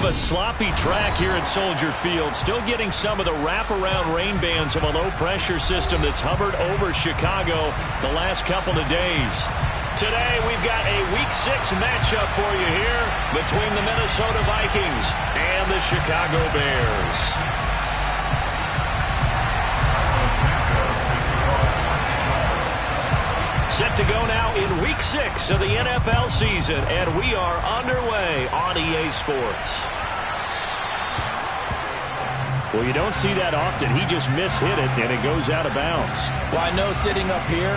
a sloppy track here at Soldier Field. Still getting some of the wraparound rain bands of a low-pressure system that's hovered over Chicago the last couple of days. Today, we've got a Week 6 matchup for you here between the Minnesota Vikings and the Chicago Bears. Set to go now in Week 6 of the NFL season, and we are underway on EA Sports. Well, you don't see that often. He just mishit it, and it goes out of bounds. Well, I know sitting up here,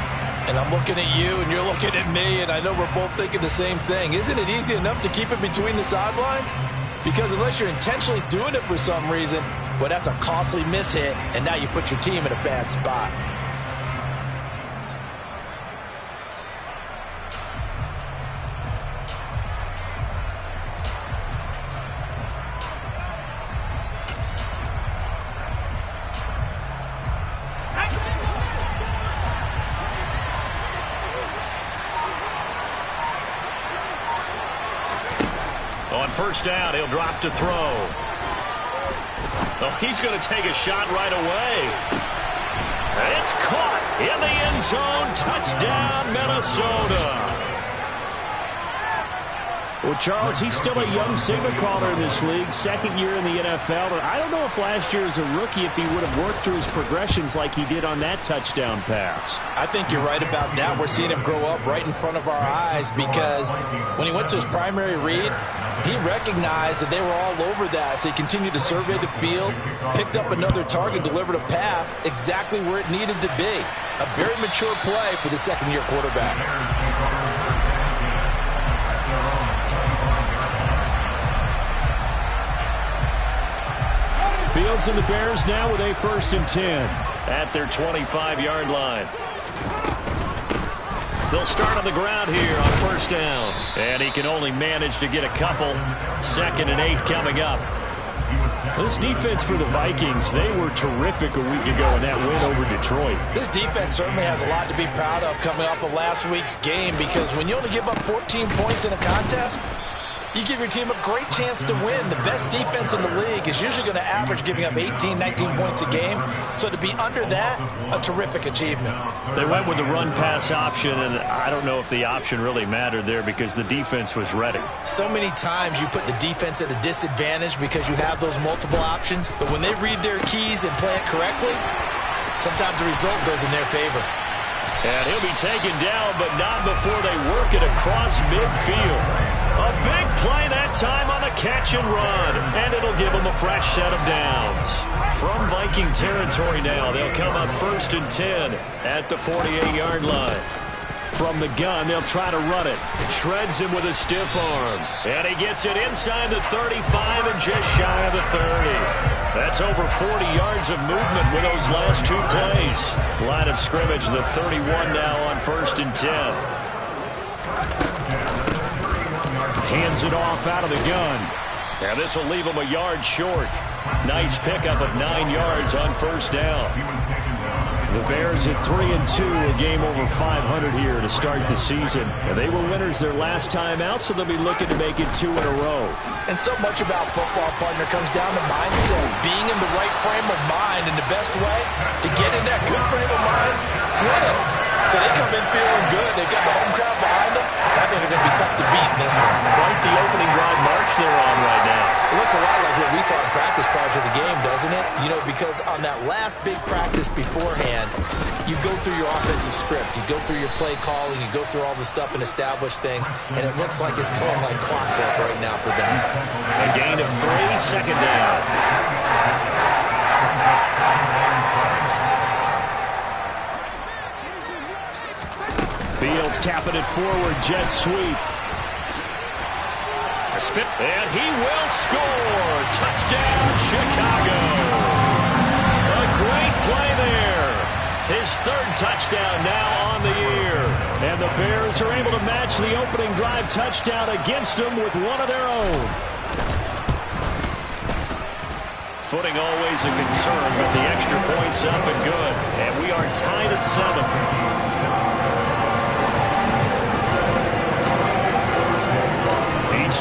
and I'm looking at you, and you're looking at me, and I know we're both thinking the same thing. Isn't it easy enough to keep it between the sidelines? Because unless you're intentionally doing it for some reason, well, that's a costly mishit, and now you put your team in a bad spot. On first down, he'll drop to throw. Oh, he's going to take a shot right away. And it's caught in the end zone. Touchdown, Minnesota. Well, Charles, he's still a young signal caller in this league, second year in the NFL. But I don't know if last year as a rookie, if he would have worked through his progressions like he did on that touchdown pass. I think you're right about that. We're seeing him grow up right in front of our eyes because when he went to his primary read, he recognized that they were all over that. So he continued to survey the field, picked up another target, delivered a pass exactly where it needed to be. A very mature play for the second-year quarterback. Fields and the Bears now with a 1st and 10 at their 25-yard line. They'll start on the ground here on first down. And he can only manage to get a couple. 2nd and 8 coming up. This defense for the Vikings, they were terrific a week ago in that win over Detroit. This defense certainly has a lot to be proud of coming off of last week's game because when you only give up 14 points in a contest, you give your team a great chance to win. The best defense in the league is usually going to average giving up 18, 19 points a game. So to be under that, a terrific achievement. They went with the run-pass option, and I don't know if the option really mattered there because the defense was ready. So many times you put the defense at a disadvantage because you have those multiple options. But when they read their keys and play it correctly, sometimes the result goes in their favor. And he'll be taken down, but not before they work it across midfield. A big play that time on the catch and run, and it'll give them a fresh set of downs. From Viking territory now, they'll come up 1st and 10 at the 48-yard line. From the gun, they'll try to run it. Shreds him with a stiff arm. And he gets it inside the 35 and just shy of the 30. That's over 40 yards of movement with those last 2 plays. Line of scrimmage, the 31 now on 1st and 10. Hands it off out of the gun. And this will leave him a yard short. Nice pickup of 9 yards on first down. The Bears at 3-2, a game over 500 here to start the season. And they were winners their last time out, so they'll be looking to make it 2 in a row. And so much about football, partner, comes down to mindset. Being in the right frame of mind, and the best way to get in that good frame of mind, win it. So they come in feeling good. They've got the home crowd behind them. I think they're going to be tough to beat in this one. Quite the opening drive march they're on right now. It looks a lot like what we saw in practice prior to the game, doesn't it? You know, because on that last big practice beforehand, you go through your offensive script. You go through your play calling. You go through all the stuff and establish things. And it looks like it's going like clockwork right now for them. A gain of 3, 2nd down. Fields tapping it forward, jet sweep. A spit, and he will score. Touchdown, Chicago. A great play there. His 3rd touchdown now on the year. And the Bears are able to match the opening drive touchdown against them with one of their own. Footing always a concern, but the extra point's up and good. And we are tied at 7.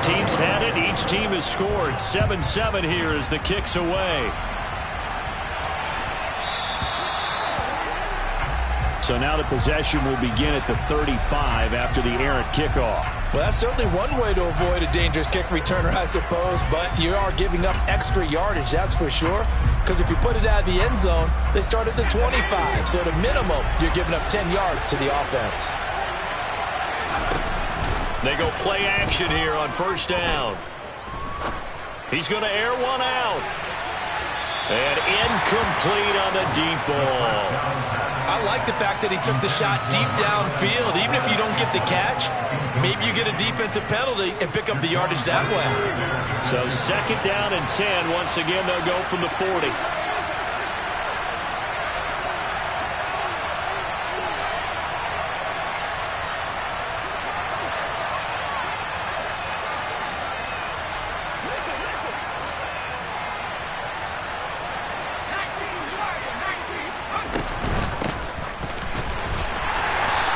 Each team's had it. Each team has scored. 7-7 here as the kick's away. So now the possession will begin at the 35 after the errant kickoff. Well, that's certainly one way to avoid a dangerous kick returner, I suppose, but you are giving up extra yardage, that's for sure. Because if you put it out of the end zone, they start at the 25. So at a minimum, you're giving up 10 yards to the offense. They go play action here on first down. He's going to air one out. And incomplete on the deep ball. I like the fact that he took the shot deep downfield. Even if you don't get the catch, maybe you get a defensive penalty and pick up the yardage that way. So second down and 10. Once again, they'll go from the 40.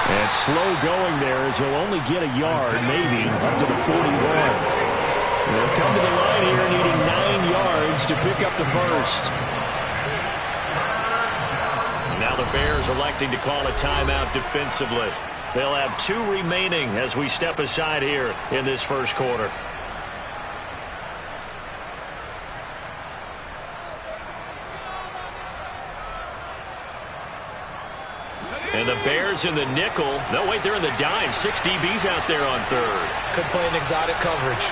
And slow going there as he'll only get a yard, maybe, up to the 41. They'll come to the line here needing 9 yards to pick up the first. Now the Bears electing to call a timeout defensively. They'll have 2 remaining as we step aside here in this first quarter. And the Bears in the nickel. No, wait, they're in the dime. 6 DBs out there on third. Could play an exotic coverage.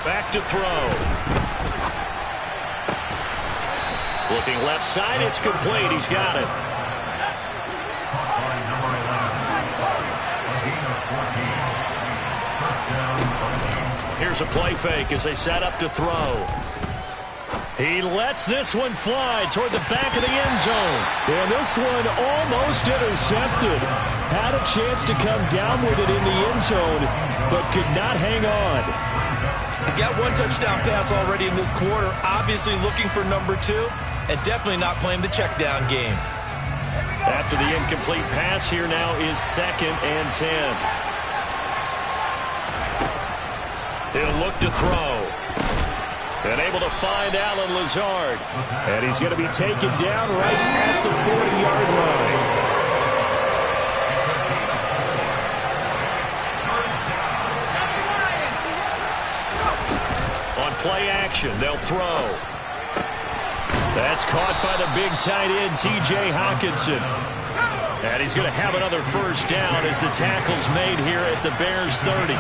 Back to throw. Looking left side, it's complete. He's got it. Here's a play fake as they set up to throw. He lets this one fly toward the back of the end zone. And this one almost intercepted. Had a chance to come down with it in the end zone, but could not hang on. He's got 1 touchdown pass already in this quarter. Obviously looking for number 2, and definitely not playing the check down game. After the incomplete pass, here now is second and 10. He'll look to throw. And able to find Alan Lazard. And he's going to be taken down right at the 40-yard line. On play action, they'll throw. That's caught by the big tight end, T.J. Hockenson. And he's going to have another first down as the tackle's made here at the Bears' 30.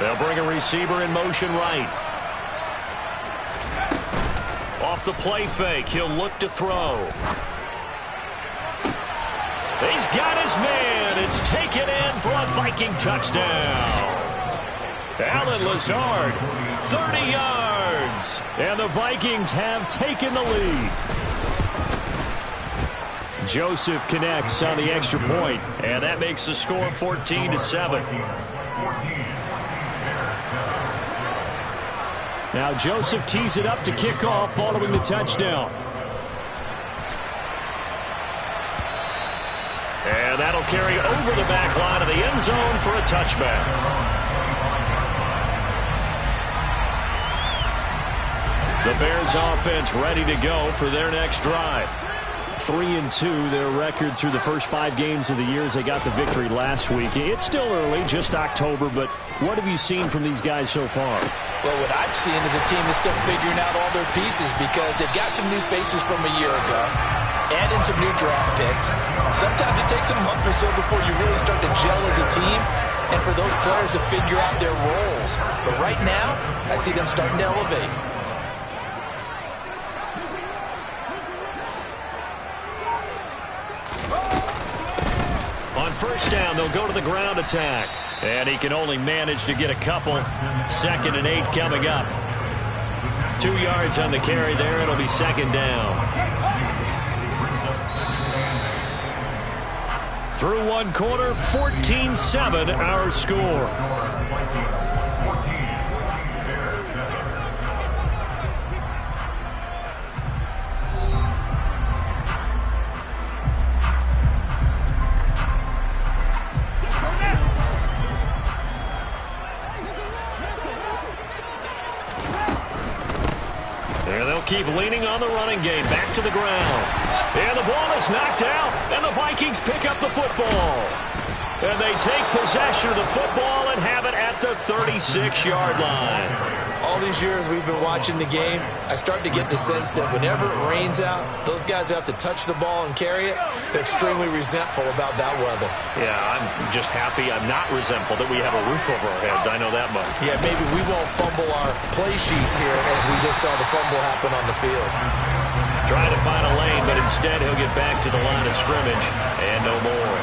They'll bring a receiver in motion right. Off the play fake, he'll look to throw. He's got his man. It's taken in for a Viking touchdown. Alan Lazard, 30 yards. And the Vikings have taken the lead. Joseph connects on the extra point. And that makes the score 14-7. Now Joseph tees it up to kick off following the touchdown. And that'll carry over the back line of the end zone for a touchback. The Bears offense ready to go for their next drive. 3-2, their record through the first 5 games of the year as they got the victory last week. It's still early, just October, but what have you seen from these guys so far? Well, what I've seen is a team that's still figuring out all their pieces because they've got some new faces from a year ago, add in some new draft picks. Sometimes it takes a month or so before you really start to gel as a team and for those players to figure out their roles. But right now, I see them starting to elevate. On first down, they'll go to the ground attack. And he can only manage to get a couple. 2nd and 8 coming up. 2 yards on the carry there. It'll be second down. Through one quarter, 14-7 our score. There they'll keep leaning on the running game. Back to the ground. And the ball is knocked out. And the Vikings pick up the football. And they take possession of the football and have it at the 36-yard line. All these years we've been watching the game, I start to get the sense that whenever it rains out, those guys who have to touch the ball and carry it, they're extremely resentful about that weather. Yeah, I'm just happy I'm not resentful that we have a roof over our heads. I know that much. Yeah, maybe we won't fumble our play sheets here as we just saw the fumble happen on the field. Trying to find a lane, but instead he'll get back to the line of scrimmage and no more.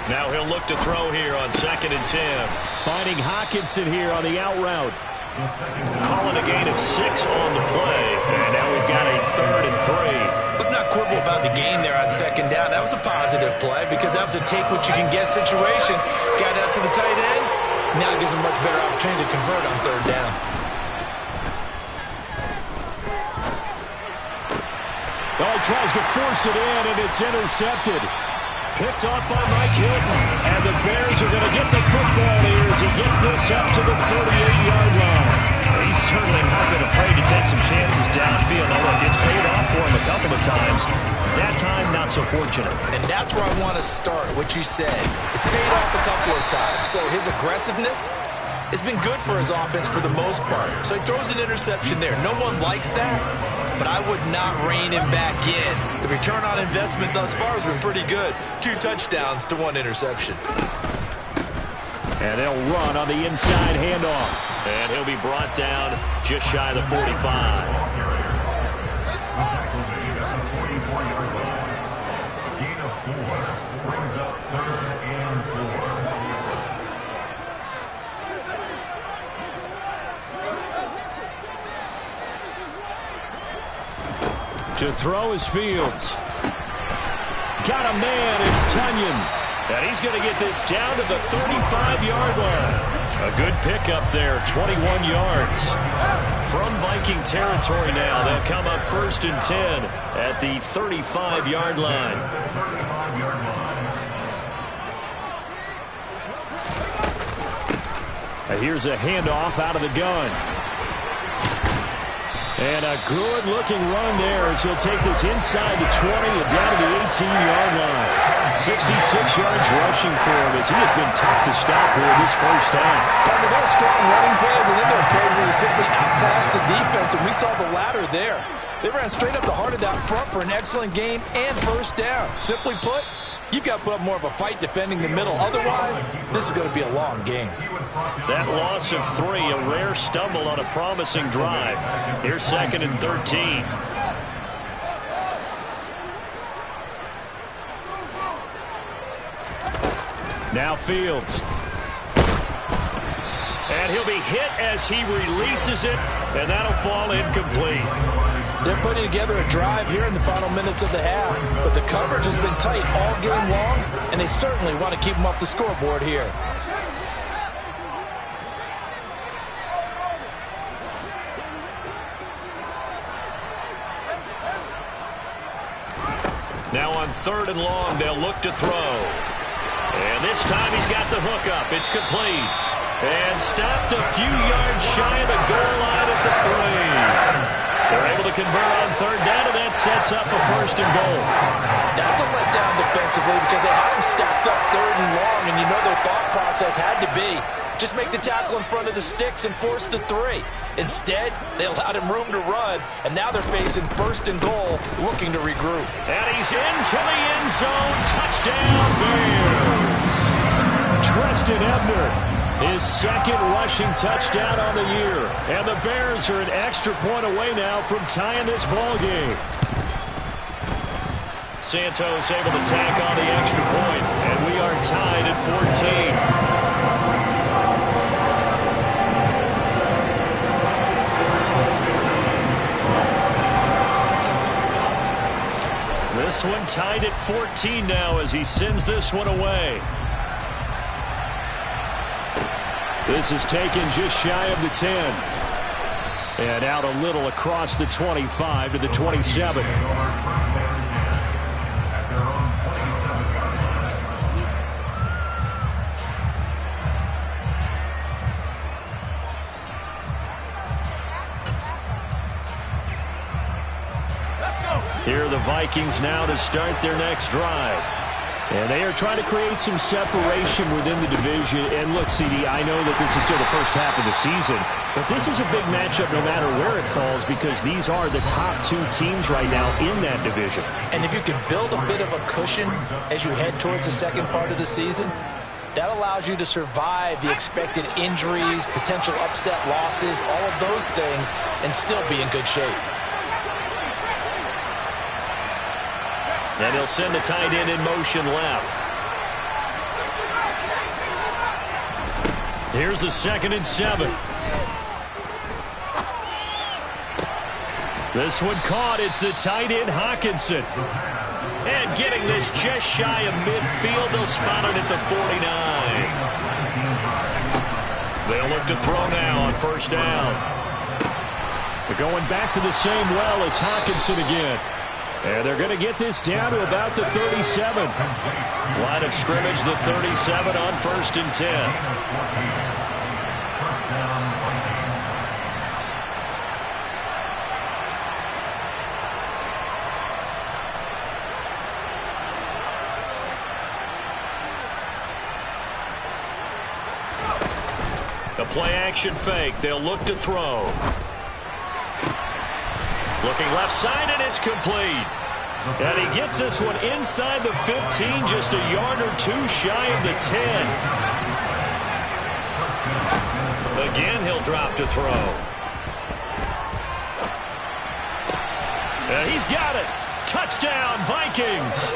Now he'll look to throw here on 2nd and 10. Finding Hockenson here on the out route. Calling a gain of 6 on the play. And now we've got a 3rd and 3. Let's not quibble about the gain there on 2nd down. That was a positive play because that was a take-what-you-can-get situation. Got out to the tight end. Now it gives him a much better opportunity to convert on 3rd down. Oh, he tries to force it in, and it's intercepted. Picked off by Mike Hilton. And the Bears are going to get the football here as he gets this up to the 38-yard line. He's certainly not been afraid to take some chances downfield. Now, look, it's paid off for him a couple of times. That time, not so fortunate. And that's where I want to start, what you said. It's paid off a couple of times. So his aggressiveness has been good for his offense for the most part. So he throws an interception there. No one likes that, but I would not rein him back in. The return on investment thus far has been pretty good. 2 touchdowns to 1 interception. And they'll run on the inside handoff. And he'll be brought down just shy of the 45. To throw is Fields. Got a man, it's Tunyon. And he's going to get this down to the 35-yard line. A good pickup there, 21 yards. From Viking territory now, they'll come up 1st and 10 at the 35-yard line. And here's a handoff out of the gun. And a good-looking run there as he'll take this inside the 20 and down to the 18-yard line. 66 yards rushing for him as he has been tough to stop here in this first half. But there are strong running plays, and then there are plays where they simply outclass the defense, and we saw the latter there. They ran straight up the heart of that front for an excellent gain and 1st down. Simply put, you've got to put up more of a fight defending the middle. Otherwise, this is going to be a long game. That loss of 3, a rare stumble on a promising drive. Here's 2nd and 13. Now Fields. And he'll be hit as he releases it, and that'll fall incomplete. They're putting together a drive here in the final minutes of the half, but the coverage has been tight all game long, and they certainly want to keep them off the scoreboard here. Now on 3rd and long, they'll look to throw. And this time he's got the hook up. It's complete. And stopped a few yards shy of the goal line at the 3. They're able to convert on 3rd down, and that sets up a 1st and goal. That's a letdown defensively because they had him stacked up 3rd and long, and you know their thought process had to be just make the tackle in front of the sticks and force the 3. Instead, they allowed him room to run, and now they're facing 1st and goal, looking to regroup. And he's into the end zone. Touchdown, Bears. Treston Ebner, his 2nd rushing touchdown on the year. And the Bears are an extra point away now from tying this ball game. Santos able to tack on the extra point, and we are tied at 14. This one tied at 14 now as he sends this one away. This is taken just shy of the 10. And out a little across the 25 to the 27. Here are the Vikings now to start their next drive. And they are trying to create some separation within the division. And look, CD, I know that this is still the first half of the season, but this is a big matchup no matter where it falls because these are the top two teams right now in that division. And if you can build a bit of a cushion as you head towards the second part of the season, that allows you to survive the expected injuries, potential upset losses, all of those things, and still be in good shape. And he'll send the tight end in motion left. Here's the 2nd and 7. This one caught. It's the tight end Hawkinson. And getting this just shy of midfield. They'll spot it at the 49. They'll look to throw now on first down. But going back to the same well, it's Hawkinson again. And they're going to get this down to about the 37. Line of scrimmage, the 37 on 1st and 10. The play-action fake. They'll look to throw. Looking left side, and it's complete. And he gets this one inside the 15, just a yard or two shy of the 10. Again, he'll drop to throw. And he's got it. Touchdown, Vikings.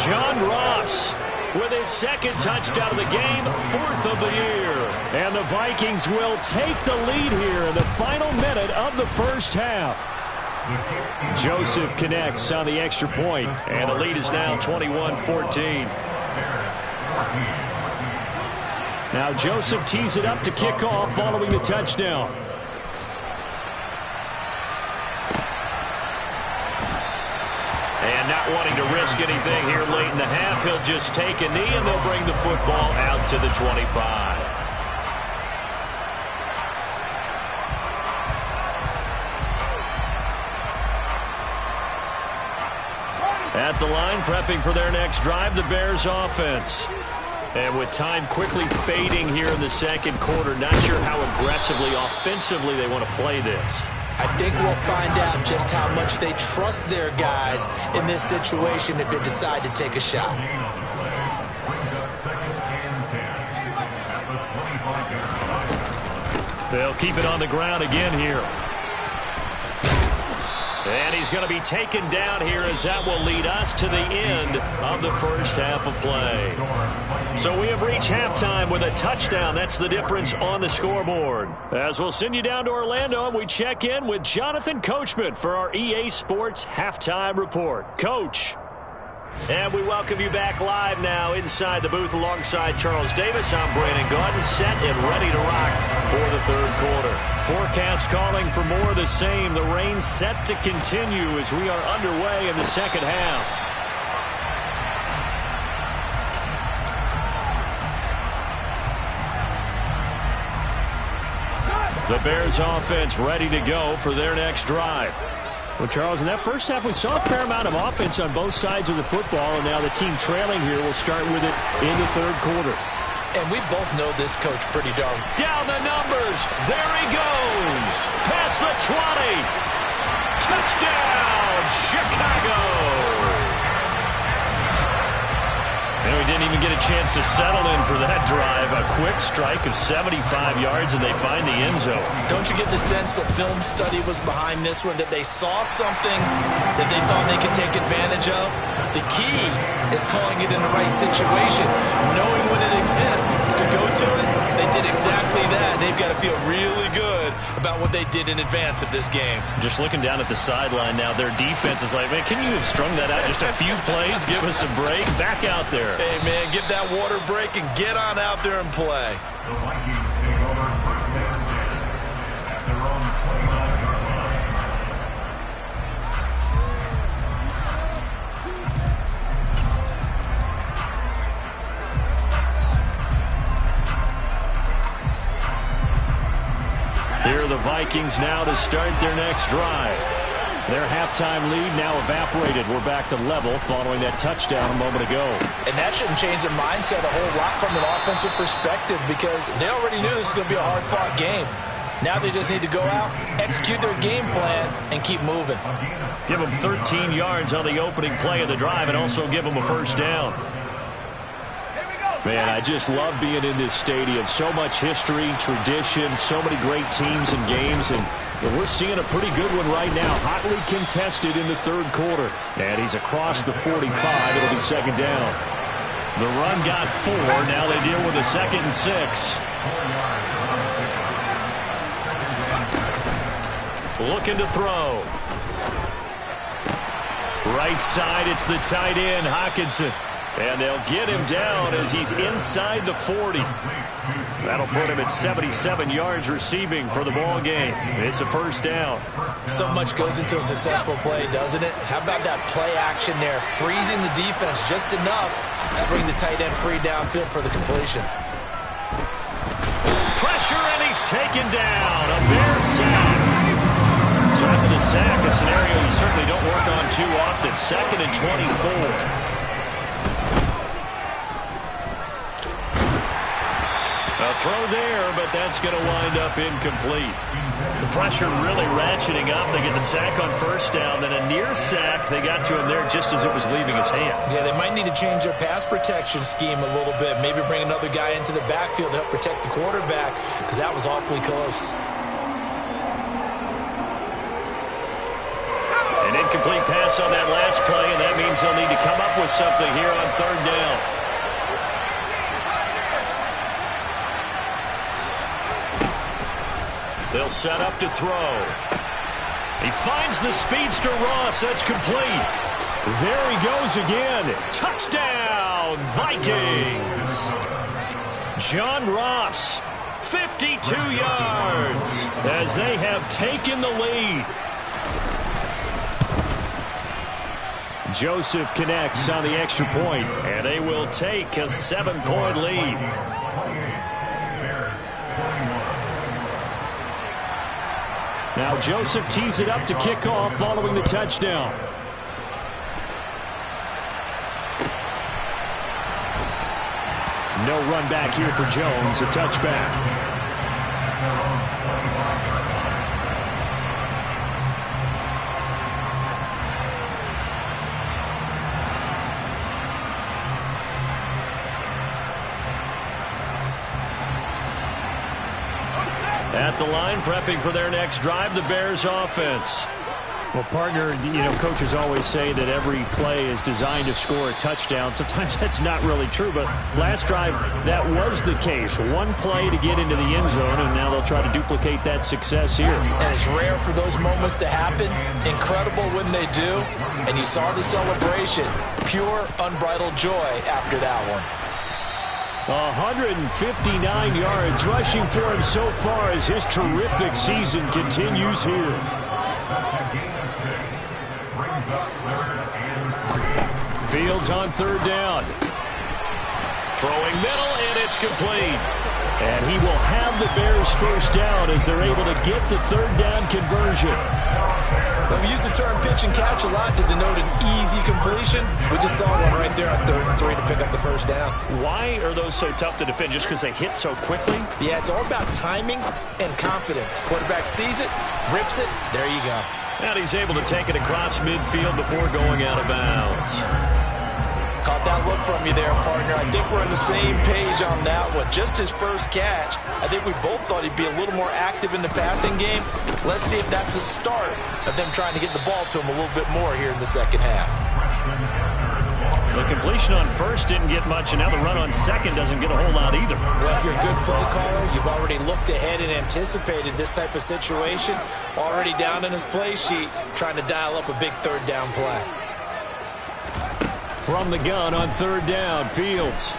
John Ross with his 2nd touchdown of the game, 4th of the year. And the Vikings will take the lead here in the final minute of the first half. Joseph connects on the extra point, and the lead is now 21-14. Now Joseph tees it up to kick off following the touchdown. And not wanting to risk anything here late in the half, he'll just take a knee, and they'll bring the football out to the 25. At the line, prepping for their next drive, the Bears offense. And with time quickly fading here in the second quarter, not sure how aggressively, offensively they want to play this. I think we'll find out just how much they trust their guys in this situation if they decide to take a shot. They'll keep it on the ground again here. And he's going to be taken down here as that will lead us to the end of the first half of play. So we have reached halftime with a touchdown. That's the difference on the scoreboard. As we'll send you down to Orlando, and we check in with Jonathan Coachman for our EA Sports Halftime Report. Coach. And we welcome you back live now inside the booth alongside Charles Davis. I'm Brandon Gaudin, set and ready to rock for the third quarter. Forecast calling for more of the same. The rain set to continue as we are underway in the second half. The Bears offense ready to go for their next drive. Well, Charles, in that first half, we saw a fair amount of offense on both sides of the football, and now the team trailing here will start with it in the third quarter. And we both know this coach pretty darn. Down the numbers. There he goes. Past the 20. Touchdown, Chicago. And we didn't even get a chance to settle in for that drive. A quick strike of 75 yards, and they find the end zone. Don't you get the sense that film study was behind this one, that they saw something that they thought they could take advantage of? The key is calling it in the right situation, knowing when it exists to go to it. They did exactly that. They've got to feel really good about what they did in advance of this game. Just looking down at the sideline now, their defense is like, man, can you have strung that out just a few plays? Give us a break. Back out there. Hey, man, give that water break and get on out there and play. The Vikings take over first and 10 at their own 29-yard line. Here are the Vikings now to start their next drive. Their halftime lead now evaporated. We're back to level following that touchdown a moment ago. And that shouldn't change their mindset a whole lot from an offensive perspective because they already knew this was going to be a hard-fought game. Now they just need to go out, execute their game plan, and keep moving. Give them 13 yards on the opening play of the drive and also give them a first down. Man, I just love being in this stadium. So much history, tradition, so many great teams and games, and we're seeing a pretty good one right now. Hotly contested in the third quarter. And he's across the 45. It'll be second down. The run got 4. Now they deal with a 2nd and 6. Looking to throw. Right side, it's the tight end, Hockenson. And they'll get him down as he's inside the 40. That'll put him at 77 yards receiving for the ball game. It's a first down. So much goes into a successful play, doesn't it? How about that play action there? Freezing the defense just enough to bring the tight end free downfield for the completion. Pressure, and he's taken down. A Bear sack. So after the sack, a scenario you certainly don't work on too often. 2nd and 24. A throw there, but that's going to wind up incomplete. The pressure really ratcheting up. They get the sack on first down, then a near sack. They got to him there just as it was leaving his hand. Yeah, they might need to change their pass protection scheme a little bit. Maybe bring another guy into the backfield to help protect the quarterback because that was awfully close. An incomplete pass on that last play, and that means they'll need to come up with something here on third down. They'll set up to throw. He finds the speedster Ross. That's complete. There he goes again. Touchdown, Vikings. John Ross, 52 yards as they have taken the lead. Joseph connects on the extra point, and they will take a 7-point lead. Now Joseph tees it up to kick off following the touchdown. No run back here for Jones, a touchback. At the line, prepping for their next drive, the Bears offense. Well, partner, coaches always say that every play is designed to score a touchdown. Sometimes that's not really true, but last drive, that was the case. One play to get into the end zone, and now they'll try to duplicate that success here. And it's rare for those moments to happen. Incredible when they do. And you saw the celebration. Pure, unbridled joy after that one. 159 yards rushing for him so far as his terrific season continues here. Fields on third down. Throwing middle, and it's complete. And he will have the Bears first down as they're able to get the third down conversion. Well, we use the term pitch and catch a lot to denote an easy completion. We just saw one right there on 3rd and 3 to pick up the first down. Why are those so tough to defend? Just because they hit so quickly? Yeah, it's all about timing and confidence. Quarterback sees it, rips it, there you go. And he's able to take it across midfield before going out of bounds. Caught that look from you there, partner. I think we're on the same page on that one. Just his first catch. I think we both thought he'd be a little more active in the passing game. Let's see if that's the start of them trying to get the ball to him a little bit more here in the second half. completion on first didn't get much, and now the run on second doesn't get a whole lot either. Well, if you're a good play caller, you've already looked ahead and anticipated this type of situation. Already down in his play sheet, trying to dial up a big third down play. From the gun on third down, Fields.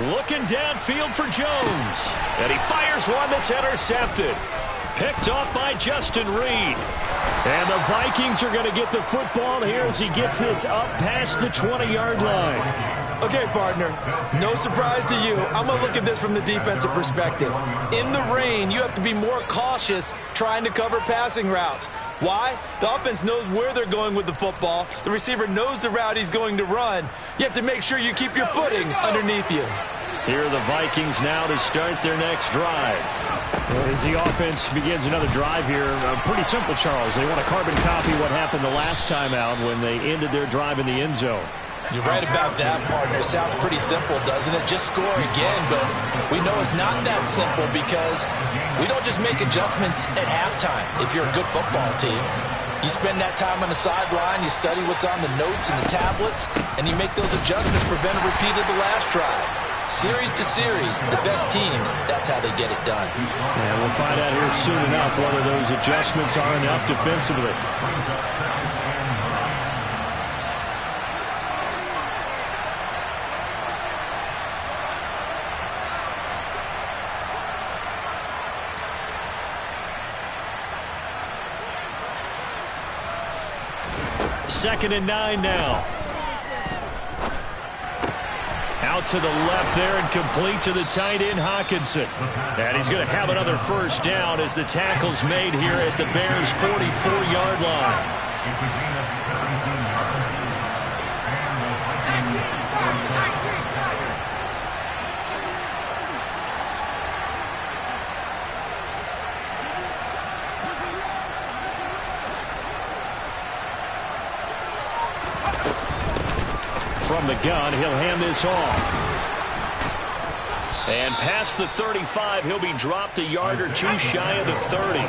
Looking downfield for Jones. And he fires one that's intercepted. Picked off by Justin Reed. And the Vikings are going to get the football here as he gets this up past the 20-yard line. Okay, partner, no surprise to you. I'm going to look at this from the defensive perspective. In the rain, you have to be more cautious trying to cover passing routes. Why? The offense knows where they're going with the football. The receiver knows the route he's going to run. You have to make sure you keep your footing underneath you. Here are the Vikings now to start their next drive. As the offense begins another drive here, pretty simple, Charles. They want to carbon copy what happened the last time out when they ended their drive in the end zone. You're right about that, partner. It sounds pretty simple, doesn't it? Just score again, but we know it's not that simple because we don't just make adjustments at halftime if you're a good football team. You spend that time on the sideline, you study what's on the notes and the tablets, and you make those adjustments, prevent a repeat of the last drive. Series to series, the best teams, that's how they get it done. And we'll find out here soon enough whether those adjustments are enough defensively. Second and 9 now. Out to the left there and complete to the tight end, Hockenson. And he's going to have another first down as the tackle's made here at the Bears' 44-yard line. From the gun, he'll hand this off. And past the 35, he'll be dropped a yard or two shy of the 30. He's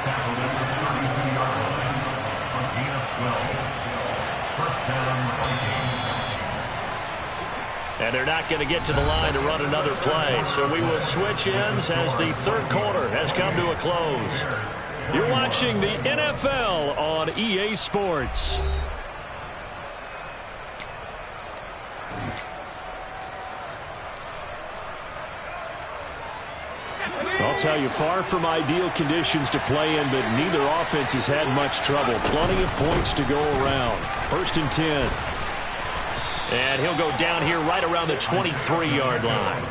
tackled at the 32-yard line. On gain of 12. First down, Vikings. And they're not going to get to the line to run another play. So we will switch ends as the third quarter has come to a close. You're watching the NFL on EA Sports. I'll tell you, far from ideal conditions to play in, but neither offense has had much trouble. Plenty of points to go around. First and 10. And he'll go down here right around the 23-yard line.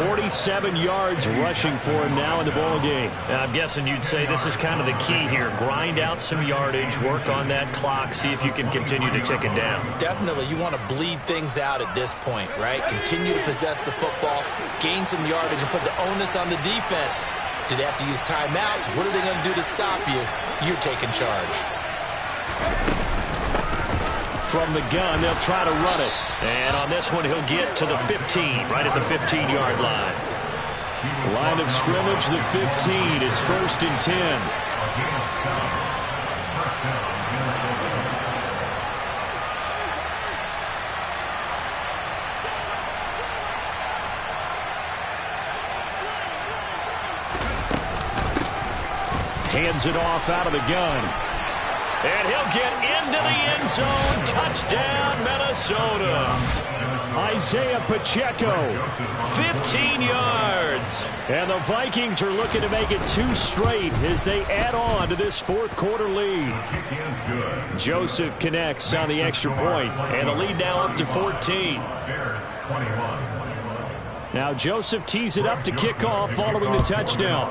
47 yards rushing for him now in the ball game. I'm guessing you'd say this is kind of the key here. Grind out some yardage, work on that clock, see if you can continue to tick it down. Definitely, you want to bleed things out at this point, right? Continue to possess the football, gain some yardage, and put the onus on the defense. Do they have to use timeouts? What are they going to do to stop you? You're taking charge. From the gun, they'll try to run it. And on this one, he'll get to the 15, right at the 15-yard line. Line of scrimmage, the 15. It's first and 10. Hands it off out of the gun. And he'll get into the end zone. Touchdown, Minnesota. Isaiah Pacheco, 15 yards. And the Vikings are looking to make it 2 straight as they add on to this fourth quarter lead. Joseph connects on the extra point, and the lead now up to 14. Now Joseph tees it up to kick off following the touchdown.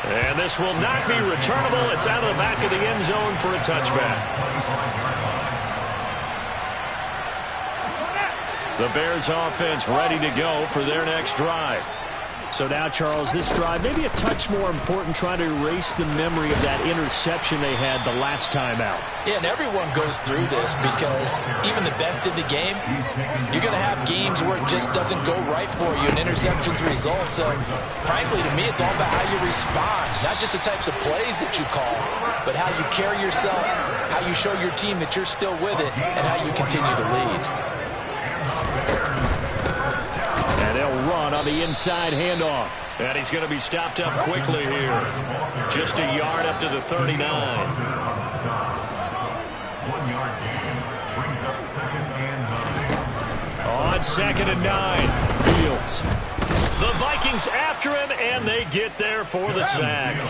And this will not be returnable. It's out of the back of the end zone for a touchback. The Bears offense ready to go for their next drive. So now, Charles, this drive maybe a touch more important, trying to erase the memory of that interception they had the last time out. Yeah, and everyone goes through this because even the best in the game, you're going to have games where it just doesn't go right for you, and interceptions result. So, frankly, to me, it's all about how you respond, not just the types of plays that you call, but how you carry yourself, how you show your team that you're still with it, and how you continue to lead. And they'll run on the inside handoff. And he's going to be stopped up quickly here. Just a yard up to the 39. 1 yard gain brings up 2nd and 9. On 2nd and 9, Fields. The Vikings after him, and they get there for the sack.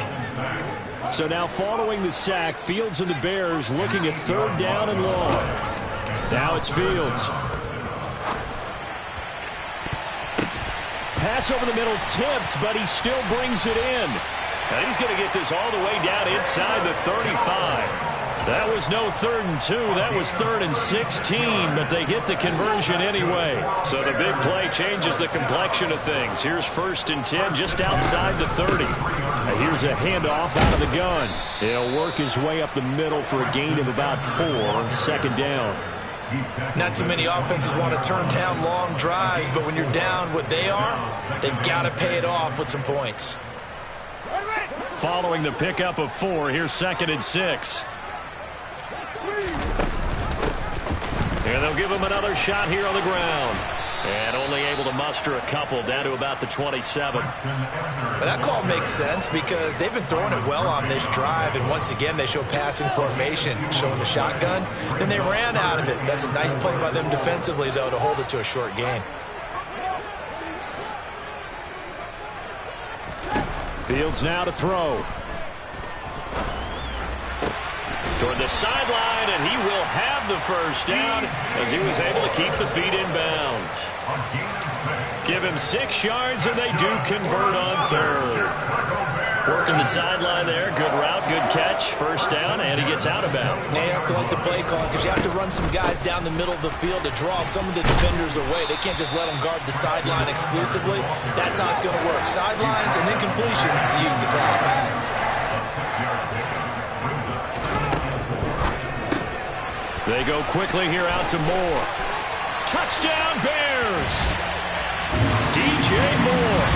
So now following the sack, Fields and the Bears looking at 3rd down and long. Now it's Fields. Pass over the middle, tipped, but he still brings it in. And he's going to get this all the way down inside the 35. That was no 3rd and 2. That was 3rd and 16, but they get the conversion anyway. So the big play changes the complexion of things. Here's 1st and 10 just outside the 30. Now here's a handoff out of the gun. He'll work his way up the middle for a gain of about 4, 2nd down. Not too many offenses want to turn down long drives, but when you're down what they are, they've got to pay it off with some points. Following the pickup of 4, here's 2nd and 6. And they'll give him another shot here on the ground. And only able to muster a couple down to about the 27. But that call makes sense because they've been throwing it well on this drive, and once again they show passing formation, showing the shotgun. Then they ran out of it. That's a nice play by them defensively, though, to hold it to a short gain. Fields now to throw. Toward the sideline, and he will have the 1st down as he was able to keep the feet in bounds. Give him 6 yards, and they do convert on 3rd. Working the sideline there. Good route, good catch. 1st down, and he gets out of bounds. Now you have to like the play call because you have to run some guys down the middle of the field to draw some of the defenders away. They can't just let them guard the sideline exclusively. That's how it's going to work. Sidelines and then completions to use the clock. They go quickly here out to Moore. Touchdown, Bears! DJ Moore,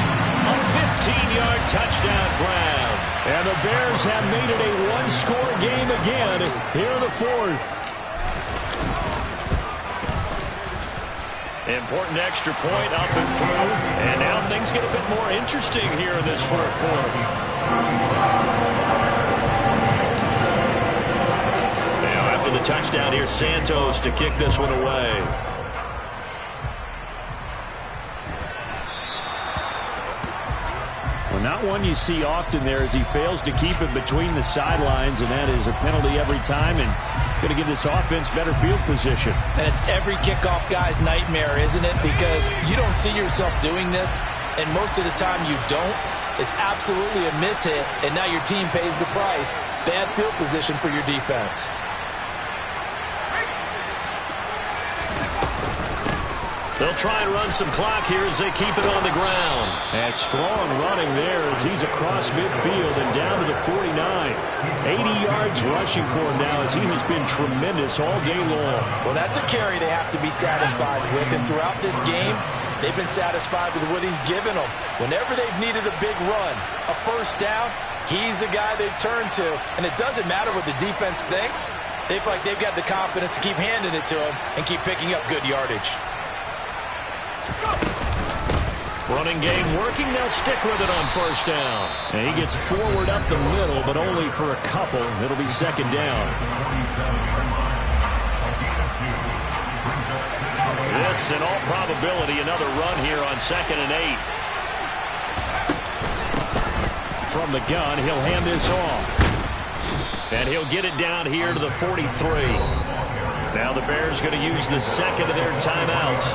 a 15-yard touchdown grab. And the Bears have made it a one-score game again here in the 4th. Important extra point up and through. And now things get a bit more interesting here in this 4th quarter. After the touchdown, here's Santos to kick this one away. Well, not one you see often there as he fails to keep it between the sidelines, and that is a penalty every time, and going to give this offense better field position. And it's every kickoff guy's nightmare, isn't it? Because you don't see yourself doing this, and most of the time you don't. It's absolutely a mishit, and now your team pays the price. Bad field position for your defense. They'll try and run some clock here as they keep it on the ground. And strong running there as he's across midfield and down to the 49. 80 yards rushing for him now as he has been tremendous all day long. Well, that's a carry they have to be satisfied with. And throughout this game, they've been satisfied with what he's given them. Whenever they've needed a big run, a 1st down, he's the guy they've turned to. And it doesn't matter what the defense thinks. They feel like they've got the confidence to keep handing it to him and keep picking up good yardage. Running game working. They'll stick with it on 1st down. And he gets forward up the middle, but only for a couple. It'll be 2nd down. This, in all probability, another run here on 2nd and 8. From the gun, he'll hand this off. And he'll get it down here to the 43. Now the Bears going to use the 2nd of their timeouts,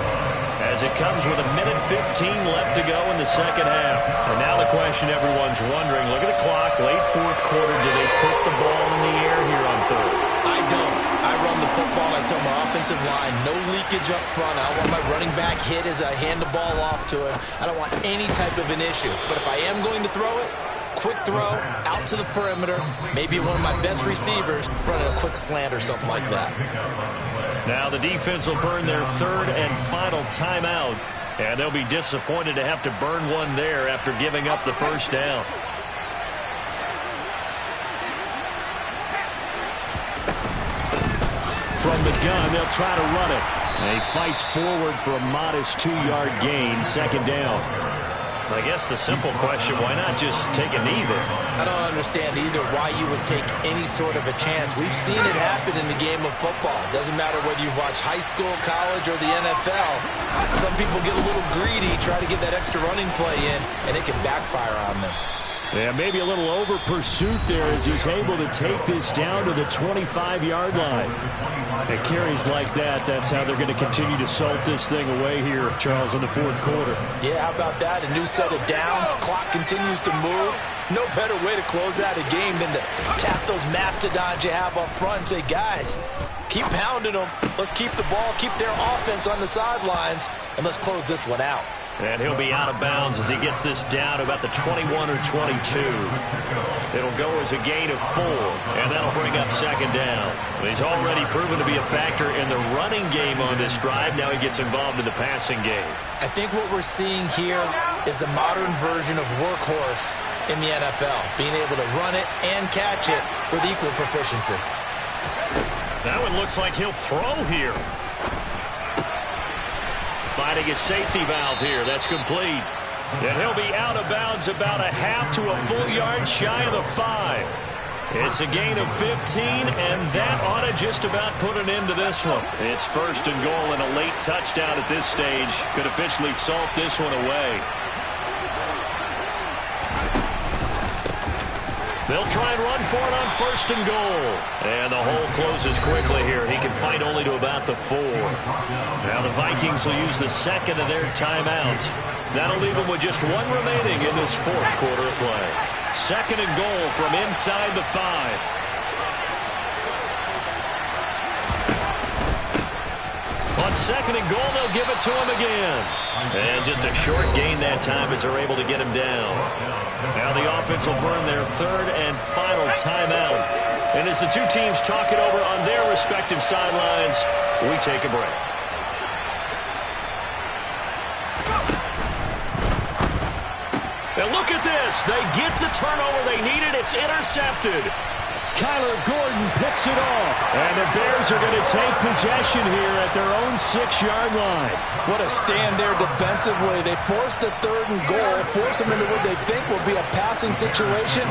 as it comes with 1:15 left to go in the 2nd half. And now the question everyone's wondering, look at the clock, late 4th quarter, do they put the ball in the air here on 3rd? I don't. I run the football. I tell my offensive offensive line. No leakage up front. I don't want my running back hit as I hand the ball off to him. I don't want any type of an issue. But if I am going to throw it, quick throw out to the perimeter. Maybe one of my best receivers running a quick slant or something like that. Now the defense will burn their third and final timeout. And they'll be disappointed to have to burn one there after giving up the first down. From the gun, they'll try to run it. And he fights forward for a modest 2-yard gain, second down. I guess the simple question, why not just take a knee there? I don't understand either why you would take any sort of a chance. We've seen it happen in the game of football. Doesn't matter whether you watch high school, college, or the NFL. Some people get a little greedy, try to get that extra running play in, and it can backfire on them. Yeah, maybe a little over pursuit there as he's able to take this down to the 25-yard line. At carries like that, that's how they're going to continue to salt this thing away here, Charles, in the fourth quarter. Yeah, how about that? A new set of downs. Clock continues to move. No better way to close out a game than to tap those mastodons you have up front and say, guys, keep pounding them. Let's keep the ball, keep their offense on the sidelines, and let's close this one out. And he'll be out of bounds as he gets this down to about the 21 or 22. It'll go as a gain of 4, and that'll bring up second down. He's already proven to be a factor in the running game on this drive. Now he gets involved in the passing game. I think what we're seeing here is the modern version of workhorse in the NFL, being able to run it and catch it with equal proficiency. That one looks like he'll throw here. Finding a safety valve here. That's complete. And he'll be out of bounds about a half to a full yard shy of the 5. It's a gain of 15, and that ought to just about put an end to this one. It's first and goal, and a late touchdown at this stage could officially salt this one away. They'll try and run for it on first and goal. And the hole closes quickly here. He can fight only to about the 4. Now the Vikings will use the second of their timeouts. That'll leave them with just one remaining in this fourth quarter of play. Second and goal from inside the 5. On second and goal, they'll give it to him again. And just a short gain that time as they're able to get him down. Now the offense will burn their third and final timeout. And as the two teams talk it over on their respective sidelines, we take a break. And look at this. They get the turnover they needed. It's intercepted. Kyler Gordon picks it off. And the Bears are going to take possession here at their own 6-yard line. What a stand there defensively. They force the third and goal, force them into what they think will be a passing situation,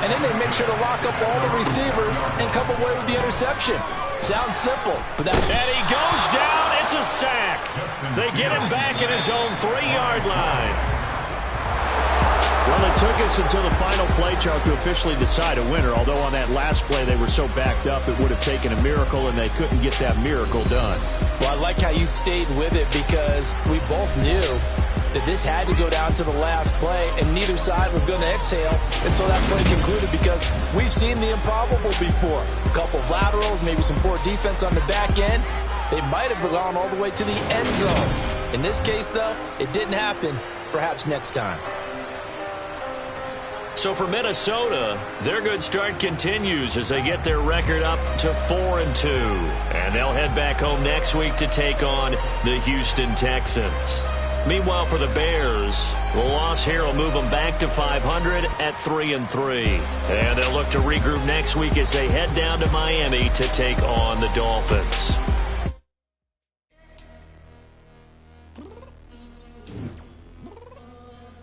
and then they make sure to lock up all the receivers and come away with the interception. Sounds simple, but that... And he goes down. It's a sack. They get him back at his own 3-yard line. Well, it took us until the final play, Charles, to officially decide a winner, although on that last play they were so backed up it would have taken a miracle, and they couldn't get that miracle done. Well, I like how you stayed with it because we both knew that this had to go down to the last play, and neither side was going to exhale until that play concluded because we've seen the improbable before. A couple of laterals, maybe some poor defense on the back end. They might have gone all the way to the end zone. In this case, though, it didn't happen. Perhaps next time. So for Minnesota, their good start continues as they get their record up to 4-2. And they'll head back home next week to take on the Houston Texans. Meanwhile, for the Bears, the loss here will move them back to 500 at 3-3. And they'll look to regroup next week as they head down to Miami to take on the Dolphins.